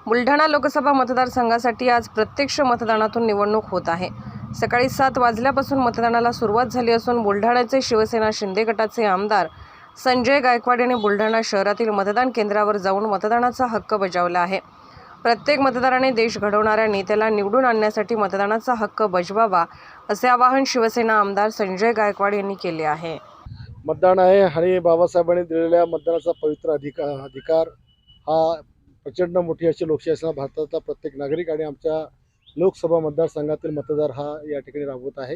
बुलढाणा लोकसभा मतदारसंघासाठी आज प्रत्यक्ष मतदानातून निवडणूक होत आहे। सकाळी 7 वाजल्यापासून मतदानाला सुरुवात झाली असून बुलढाण्याचे शिवसेना शिंदे गटाचे आमदार संजय गायकवाड यांनी बुलढाणा शहरातील मतदान केंद्रावर जाऊन मतदानाचा हक्क बजावला आहे। प्रत्येक मतदाराने देश घडवणाऱ्या नेत्याला निवडून आणण्यासाठी मतदानाचा हक्क बजवावा असे आवाहन शिवसेना आमदार संजय गायकवाड यांनी केले आहे। मतदान आहे आणि बाबासाहेबांनी दिलेल्या मतदानाचा पवित्र अधिकार हा प्रचंड मोठी अशी लोकशाही असणारा भारताचा प्रत्येक नागरिक आणि आमच्या लोकसभा मतदारसंघातील मतदार हा या ठिकाणी राबवत आहे।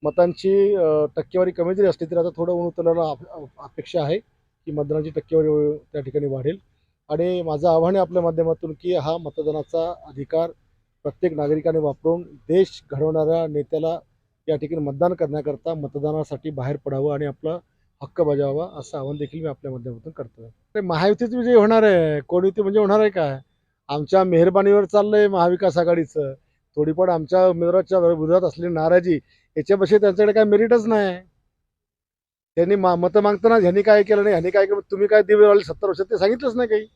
मतांची टक्केवारी कमी जरी असली तरी आता थोडं ऊन उतरण्याला अपेक्षा आहे की मतदानाची टक्केवारी त्या ठिकाणी वाढेल। आणि माझं आव्हान आहे आपल्या माध्यमातून की हा मतदानाचा अधिकार प्रत्येक नागरिकाने वापरून देश घडवणाऱ्या नेत्याला या ठिकाणी मतदान करण्याकरता मतदानासाठी बाहेर पडावं आणि आपला हक्क बजावावा असं आवाहन देखील मी आपल्या माध्यमातून करतो। ते महायुतीच विजय होणार आहे, कोण युती म्हणजे होणार आहे काय? आमच्या मेहरबानीवर चाललंय महाविकास आघाडीचं। थोडी पण आमच्या उमेदवाराच्या विरोधात असलेली नाराजी याच्यापेक्षा त्यांच्याकडे काय मेरिटच नाही। त्यांनी मतं मागताना ह्यांनी काय केलं नाही, ह्यांनी काय केलं, तुम्ही काय दिवे लावले 70 वर्षात ते सांगितलंच नाही काही।